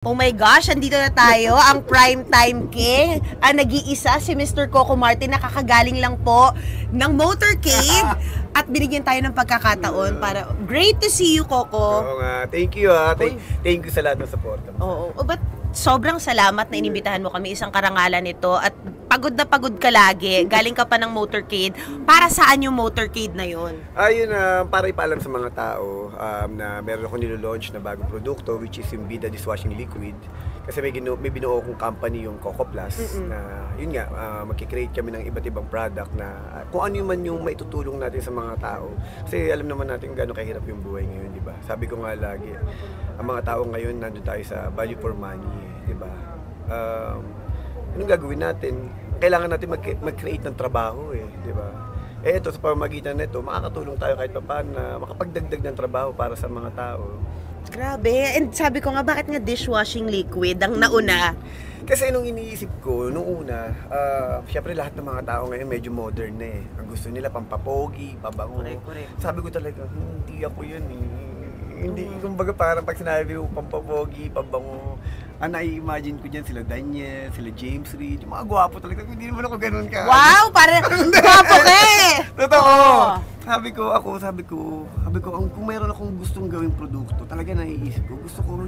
Oh my gosh, andito na tayo, ang Primetime King, ang nag-iisa si Mr. Coco Martin, nakakagaling lang po ng motorcade at binigyan tayo ng pagkakataon para, great to see you, Coco. Oo nga, thank you thank you sa lahat ng support. Oo, but sobrang salamat na inimbitahan mo kami, isang karangalan ito at pagod na pagod ka lagi, galing ka pa ng motorcade. Para saan yung motorcade na yun? Ayun, para ipaalam sa mga tao na meron ako nilo-launch na bagong produkto, which is yung Bida Dishwashing Liquid. Kasi may binuo kong company yung Coco Plus na yun nga, magkikreate kami ng iba't ibang product na kung ano man yung maitutulong natin sa mga tao. Kasi alam naman natin gaano kahirap yung buhay ngayon, di ba? Sabi ko nga lagi, ang mga tao ngayon nandun tayo sa value for money, di ba? Anong gagawin natin? Kailangan natin mag-create ng trabaho di ba? Ito sa pamamagitan nito, makakatulong tayo kahit paano na makapagdagdag ng trabaho para sa mga tao. Grabe, and sabi ko nga, bakit nga dishwashing liquid ang nauna? Kasi nung iniisip ko, nung una, syempre lahat ng mga tao ngayon medyo modern na Ang gusto nila pampapogi, pabango. Correct. Sabi ko talaga, hindi ako yun Hindi, kumbaga parang pag sinabi ko pampapogi, pabango, nai-imagine ko dyan sila Daniel, sila James Reid, yung mga gwapo talaga. Hindi naman ako ganun ka. Wow, parang gwapo ka Totoo! Sabi ko, kung mayroon akong gustong gawing produkto, talaga naiisip ko, gusto ko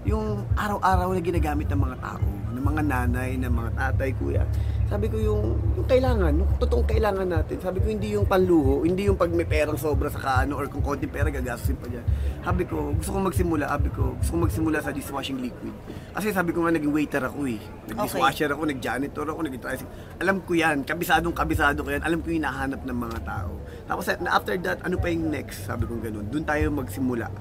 yung araw-araw na ginagamit ng mga tao, ng mga nanay, ng mga tatay, kuya. Sabi ko yung kailangan, yung totoong kailangan natin. Sabi ko hindi yung panluho, hindi yung pag may perang sobra sa kaano or kung konti pera gagastusin pa dyan. Sabi ko, gusto kong magsimula sa dishwashing liquid. Kasi sabi ko nga naging waiter ako Nag-dishwasher ako, nag-janitor ako, nag-tricycle. Alam ko yan, kabisado ko yan. Alam ko yung hinahanap ng mga tao. Tapos after that, ano pa yung next? Sabi ko ganun, doon tayo magsimula.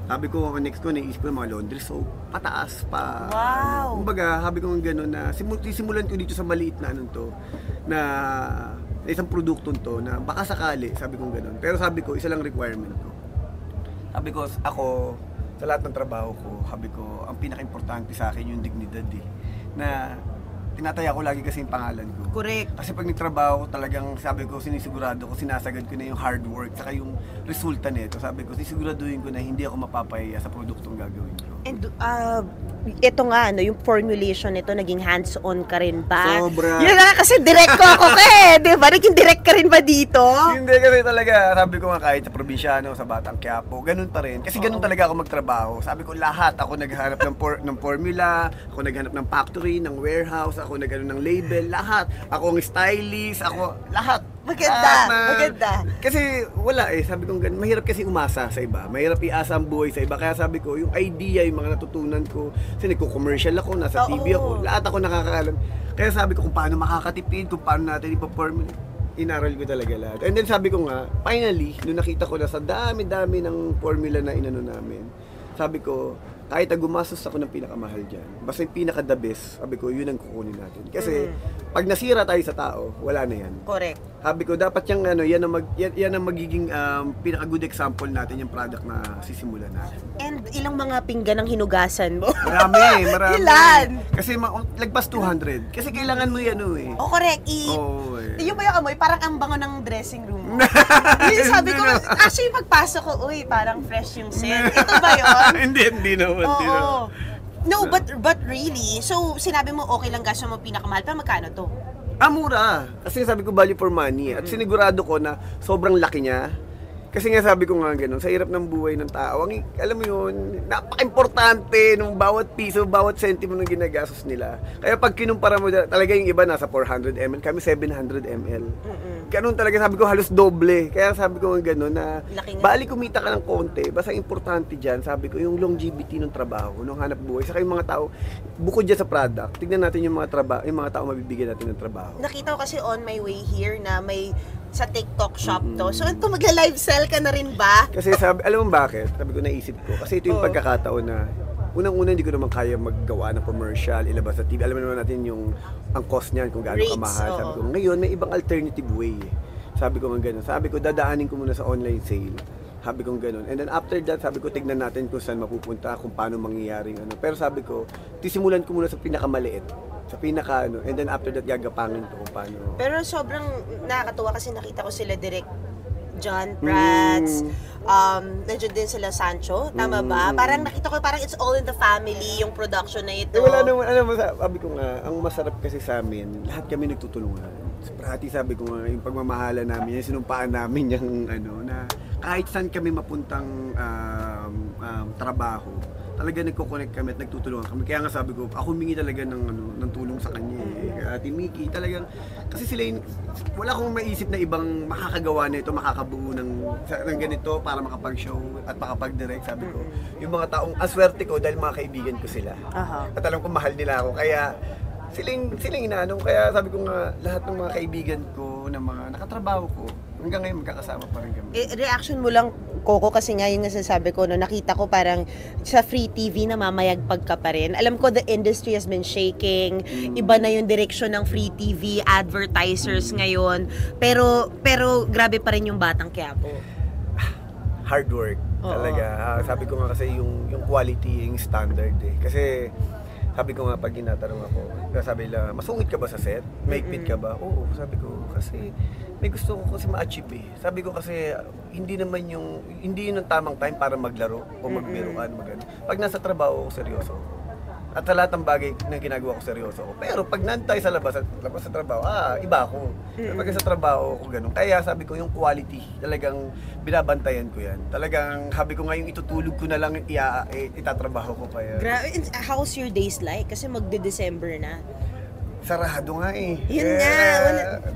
Sabi ko, next ko, naisip ko mga laundry soap, pataas pa. Wow! Kumbaga, sabi ko gano'n na, simulan ko dito sa maliit na na isang produktong to, na baka sakali, sabi ko gano'n. Pero sabi ko, isa lang requirement ko. Sabi ko, ako, sa lahat ng trabaho ko, sabi ko, ang pinaka-importante sa akin yung dignidad na tinataya ko lagi kasi yung pangalan ko. Correct. Kasi pag nagtrabaho ko talagang sabi ko, sinisigurado ko, sinasagad ko na yung hard work saka yung resulta nito. Sabi ko, sisiguraduhin ko na hindi ako mapapahiya sa produktong gagawin ko. And ito nga, yung formulation nito, naging hands-on ka rin ba? Sobra. Yun na kasi direct ko ako di ba? Naging direct ka rin ba dito? Hindi kasi talaga, sabi ko nga kahit sa probinsyano, sa Batang Quiapo, ganun pa rin. Kasi ganun talaga ako magtrabaho. Sabi ko lahat, ako naghanap ng formula, ako naghanap ng factory, ng warehouse, ako nagano ng label, lahat. Ako ang stylist, ako, lahat. Maganda. Kasi wala sabi ko ganun, mahirap kasi umasa sa iba. Mahirap iasa ang buhay sa iba. Kaya sabi ko, yung idea, yung mga natutunan ko, kasi nagko-commercial ako, nasa TV ako, lahat ako nakakaalam. Kaya sabi ko kung paano makakatipid, kung paano natin ipa-formula. Inaral ko talaga lahat. And then sabi ko nga, finally, nung nakita ko na sa dami-dami ng formula na inano namin, sabi ko, kahit na gumastos ako ng pinakamahal dyan, basta yung pinaka-the best, sabi ko, yun ang kukunin natin. Kasi, pag nasira tayo sa tao, wala na yan. Correct. Sabi ko, dapat yan ang magiging pinaka-good example natin, yung product na sisimulan natin. And ilang mga pinggan ang hinugasan mo? Marami. Ilan? Kasi lagpas 200. Kasi kailangan mo yan, Oh, correct. Yung ba yung amoy? Parang ang bango ng dressing room mo. Yung sabi ko, actually pagpasok ko, parang fresh yung scent. Ito ba yun? Hindi naman. Oo. No, but really, so sinabi mo okay lang gasto mo pinakamahal, pero magkano to? Mura. Kasi sabi ko value for money. At sinigurado ko na sobrang laki niya. Kasi nga sabi ko nga gano'n, sa hirap ng buhay ng tao, alam mo yun, napaka-importante ng bawat piso, bawat sentimo ng ginagastos nila. Kaya pag kinumpara mo, talaga yung iba nasa 400 ml, kami 700 ml. Ganun talaga, sabi ko halos doble. Kaya sabi ko nga gano'n na, bali kumita ka ng konti, basta importante dyan, sabi ko, yung longevity ng trabaho, ng hanap buhay, saka yung mga tao, bukod dyan sa product, tignan natin yung mga tao mabibigyan natin ng trabaho. Nakita ko kasi on my way here na may sa TikTok shop to. So, ito magla-live sell ka na rin ba? Kasi alam mo bakit? Sabi ko, naisip ko. Kasi ito yung pagkakataon na, unang-una hindi ko naman kaya maggawa ng commercial, ilabas sa TV. Alam naman natin ang cost niyan, kung gaano kamahal. Sabi ko, ngayon may ibang alternative way. Sabi ko nga gano'n. Sabi ko, dadaanin ko muna sa online sale. Sabi ko gano'n. And then after that, sabi ko, tignan natin kung saan mapupunta, kung paano mangyayaring ano. Pero sabi ko, tisimulan ko muna sa pinakamaliit. Sa and then after that, gagapangin ko kung paano. Pero sobrang nakakatuwa kasi nakita ko sila direct John Prats, nandiyan din sila Sancho, tama ba? Parang nakita ko parang it's all in the family yung production na ito. Wala naman, alam mo, sabi ko nga, ang masarap kasi sa amin, lahat kami nagtutulungan. Parati sabi ko nga, yung pagmamahala namin, yung sinumpaan namin yung na kahit saan kami mapuntang trabaho, talaga nagko-connect kami at nagtutulungan kami. Kaya nga sabi ko, ako humingi talaga ng tulong sa kanya. Ate Mickey, talagang, kasi sila wala akong maisip na ibang makakagawa na ito, makakabuo ng ganito para makapag-show at makapag-direct. Sabi ko, yung mga taong aswerte ko dahil mga kaibigan ko sila. At alam ko mahal nila ako. Kaya siling inaanong. Kaya sabi ko nga, lahat ng mga kaibigan ko, ng mga nakatrabaho ko, hanggang ngayon magkakasama pa rin kami. Reaction mo lang, Coco, kasi nga yung nasasabi ko, no, nakita ko parang sa Free TV na mamayagpag ka pa rin. Alam ko the industry has been shaking, iba na yung direksyon ng Free TV, advertisers ngayon, pero grabe pa rin yung Batang Quiapo. Hard work, talaga. Sabi ko nga kasi yung quality, yung standard eh. Kasi sabi ko nga pag ginatanong ako, sabi nila, masungit ka ba sa set? Maigpit ka ba? Oo, sabi ko, kasi may gusto ko kasi ma-achieve eh. Sabi ko kasi hindi yun ang tamang time para maglaro o magbiruan, magano. Pag nasa trabaho ako, seryoso. At sa lahat ng bagay na ginagawa ko, seryoso ako. Pero pag nantay sa labas sa trabaho, iba ako. Pag sa trabaho ako ganun. Kaya sabi ko yung quality, talagang binabantayan ko yan. Talagang sabi ko nga yung itutulog ko na lang itatrabaho ko pa yan. How's your days like? Kasi magde-December na. Sarado nga eh. Yun nga.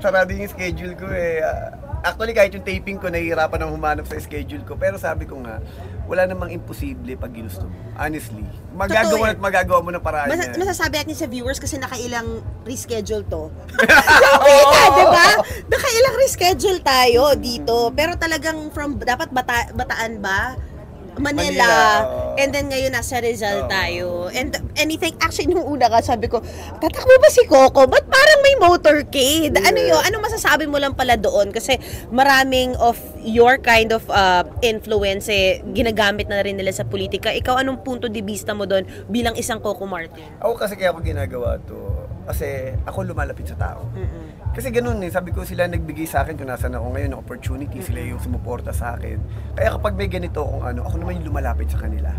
Sarado yung schedule ko eh. Actually, kahit yung taping ko, nahihirapan ng humanap sa schedule ko. Pero sabi ko nga, wala namang imposible pag ginusto mo. Honestly. Magagawa mo na paraan yan. Masasabi natin sa viewers kasi nakailang reschedule to. Diba? Nakailang reschedule tayo dito. Pero talagang dapat Bataan ba? Manila. And then ngayon nasa Rizal tayo. And anything, actually nung una ka sabi ko, tatakbo ba si Coco? Ba't parang may motorcade? Ano yun? Anong masasabi mo lang pala doon? Kasi maraming of your kind of influence ginagamit na rin nila sa politika. Ikaw, anong punto de vista mo doon bilang isang Coco Martin? Ako kasi kaya ako ginagawa to. Kasi ako lumalapit sa tao. Kasi ganun eh, sabi ko sila nagbigay sa akin kung nasan ako ngayon, ng opportunity, sila yung sumuporta sa akin. Kaya kapag may ganito akong ako naman yung lumalapit sa kanila.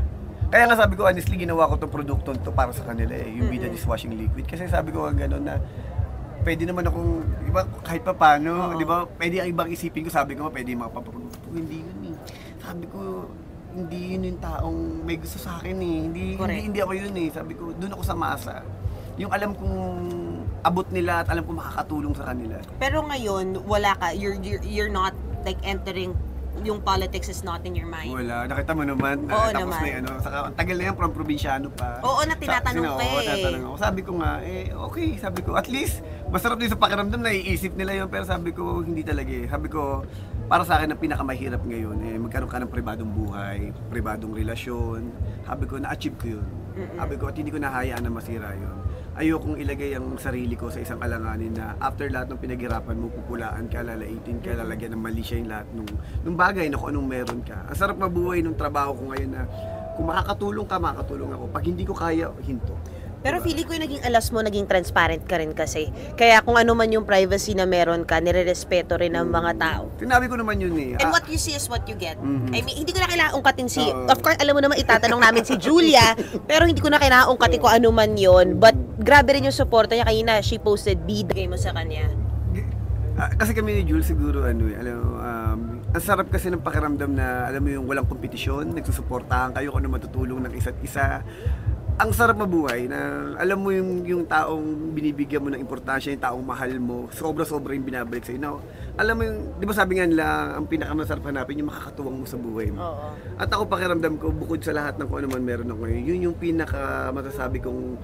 Kaya nga sabi ko, honestly, ginawa ko itong produkto to para sa kanila eh, yung Vida Dishwashing Liquid. Kasi sabi ko nga ganun na, pwede naman akong, di ba, kahit pa paano, di ba, pwede ang ibang isipin ko, sabi ko nga, pwede yung mga papaprodukto. Hindi yun eh. Sabi ko, hindi yun yung taong may gusto sa akin eh. Hindi ako yun eh. Sabi ko, doon ako sa masa. Yung alam kong abot nila at alam kong makakatulong sa kanila. Pero ngayon, wala ka, you're not like entering, yung politics is not in your mind. Wala, nakita mo naman. Oo tapos naman. na saka ang tagal na yan, from probinsyano pa. Oo, na tinatanong pa eh. Tinatanong ako. Sabi ko nga, okay, sabi ko, at least, masarap din sa pakiramdam, naiisip nila yun, pero sabi ko, hindi talaga eh. Sabi ko, para sa akin, ang pinakamahirap ngayon, magkaroon ka ng pribadong buhay, pribadong relasyon. Sabi ko, na-achieve ko yun. Sabi ko, at hindi ko nahayaan na masira yun. Ayokong ilagay ang sarili ko sa isang alanganin na after lahat ng pinaghirapan mo, pupulaan ka, lalaitin ka, lalagyan ng mali siya yung lahat nung bagay na kung anong meron ka. Ang sarap mabuhay nung trabaho ko ngayon na kung makakatulong ka, makakatulong ako. Pag hindi ko kaya, hinto. Pero feeling ko yung naging alas mo, naging transparent ka rin kasi. Kaya kung ano man yung privacy na meron ka, nire-respeto rin ng mga tao. Sinabi ko naman yun eh. And what you see is what you get. I mean, hindi ko na kailangan ungkatin of course, alam mo naman, itatanong namin si Julia, pero hindi ko na kailangan ungkatin kung ano man yun. But grabe rin yung suporta niya. Kanina, she posted bigay mo sa kanya. Kasi kami ni Jules siguro, alam mo, ang sarap kasi ng pakiramdam na, alam mo yung walang kompetisyon, nagsusuportahan kayo kung ano matutulong ng isa't isa. Ang sarap mabuhay na alam mo yung taong binibigyan mo ng importansya, yung taong mahal mo, sobra-sobra yung binabalik sa'yo. Now, alam mo yung, di ba sabi nga nila, ang pinakamasarap hanapin yung makakatuwang mo sa buhay mo. At ako pakiramdam ko, bukod sa lahat ng kung ano man meron ako ngayon, yun yung pinaka-masasabi kong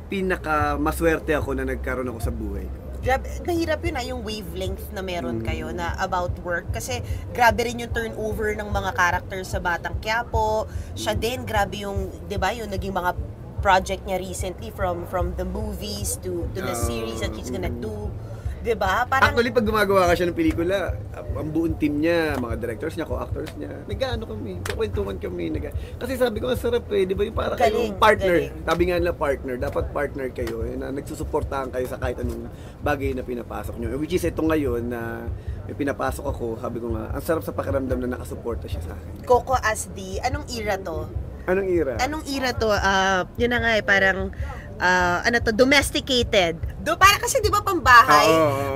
pinaka-maswerte ako na nagkaroon ako sa buhay ko. Grabe, nahirap yun yung wavelength na meron kayo na about work kasi grabe rin yung turnover ng mga characters sa Batang Quiapo. Siya din, grabe yung, di ba, yung naging mga project niya recently from the movies to the series that she's gonna do. Diba? Parang, Actually, pag gumagawa ka siya ng pelikula, ang buong team niya, mga directors niya, co-actors niya, nag-ano kami, kakwentuhan kami. Kasi sabi ko, ang sarap eh, di ba yung para kayong partner. galing. Sabi nga nila partner, dapat partner kayo, na nagsusuportahan kayo sa kahit anong bagay na pinapasok nyo. Which is ito ngayon na may pinapasok ako, sabi ko nga, ang sarap sa pakiramdam na nakasuporta siya sa akin. Coco Asdi, anong era to? Anong era? Anong era to? Yun na nga eh, parang, domesticated. Para kasi di ba pambahay,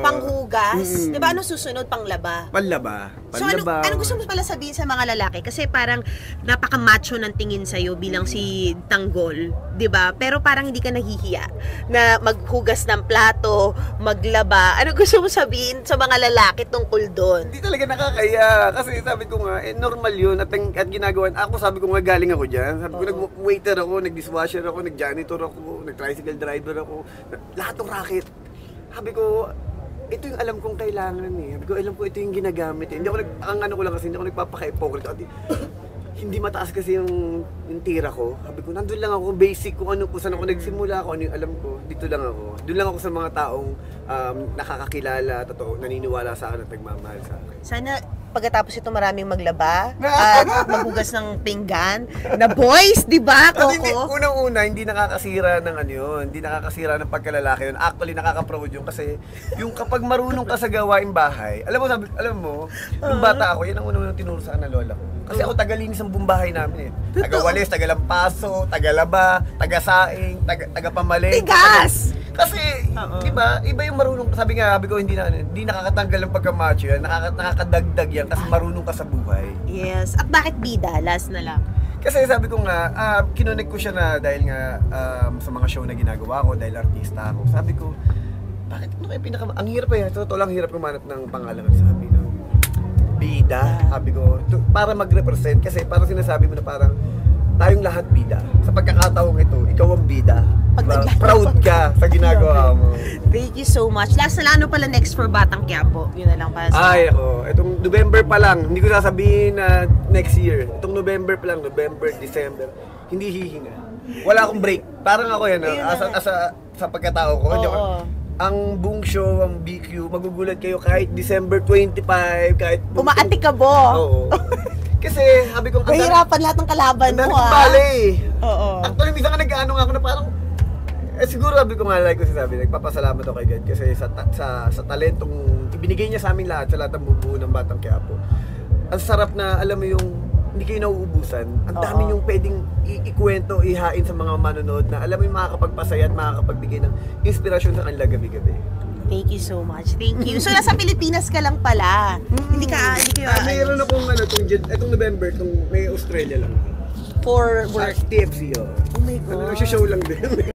panghugas, di ba ano susunod, panglaba? Panlaba. So ano gusto mo pala sabihin sa mga lalaki? Kasi parang napaka-macho ng tingin sa'yo bilang si Tanggol, di ba? Pero parang hindi ka nahihiya na maghugas ng plato, maglaba. Ano gusto mo sabihin sa mga lalaki tungkol doon? Hindi talaga nakakaya. Kasi sabi ko nga, normal yun. At ginagawa, ako sabi ko nga galing ako dyan. Sabi ko, nag-waiter ako, nag-dishwasher ako, nag-janitor ako, nag-tricycle driver ako. Lahat ng racket. Sabi ko, ito yung alam kong kailangan eh. Sabi ko, alam ko ito yung ginagamit eh. Hindi ako ang ano ko lang kasi, hindi ako nagpapaka-hypocrite. Hindi mataas kasi yung tira ko. Sabi ko, nandun lang ako, basic kung ano, kung saan ako nagsimula, kung ano yung alam ko. Dito lang ako. Doon lang ako sa mga taong nakakakilala, totoo, naniniwala sa akin at nagmamahal sa akin. Sana pagkatapos ito maraming maglaba at maghugas ng pinggan na boys, di ba, Coco? Unang-una, hindi nakakasira ng ano yun, hindi nakakasira ng pagkalalaki yun. Actually, nakaka-proud yun kasi yung kapag marunong ka sa gawaing bahay, alam mo, nung bata ako, yan ang unang tinuro sa akin ng lola ko. Kasi ako tagalinis ang buong bahay namin eh. Tagawalis, tagalampaso, tagalaba, tagasaing, tagapamaling. Tigas! Kasi, di ba, iba yung marunong, sabi ko, hindi nakakatanggal ng pagkamacho yan, nakakadagdag yan kasi marunong ka sa buhay. Yes. At bakit bida? Last na lang. Kasi sabi ko nga, kinonek ko siya na dahil nga sa mga show na ginagawa ko, dahil artista ako. Sabi ko, bakit ano kayo ang hirap eh, totoo lang hirap kumanap ng pangalan. Sabi ko, bida, sabi ko, para mag-represent, kasi parang sinasabi mo na parang, tayong lahat bida. Sa pagkakataong ito, ikaw ang bida. Proud ka sa ginagawa mo. Thank you so much. Last na lang, ano pala next for Batang Quiapo? Yun na lang para sa... Ay, ako. Itong November pa lang, hindi ko sasabihin na next year. Itong November pa lang, November, December, hindi hihinga. Wala akong break. Parang ako yan, sa pagkatao ko. Ang buong show, ang BQ, magugulat kayo kahit December 25, kahit... Umaatikabo. Oo. Kasi, sabi ko... Mahirapan lahat ng kalaban mo, Oo. Actually, minsan ka nag-ano nga ako na parang... siguro, sabi ko nga, like ko sabi, nagpapasalamat ako kay God kasi sa talentong ibinigay niya sa amin lahat, sa lahat ng bubuo ng Batang Quiapo. Ang sarap na, alam mo yung, hindi kayo nauubusan. Ang dami yung pwedeng ikwento, ihain sa mga manonood na alam mo yung makakapagpasaya at makakapagbigay ng inspirasyon sa kanila gabi-gabi. Thank you so much. Thank you. So, nasa Pilipinas ka lang pala. Hindi kayo mayroon akong itong November, may Australia lang. For work. TFC, Oh my God. Show lang din.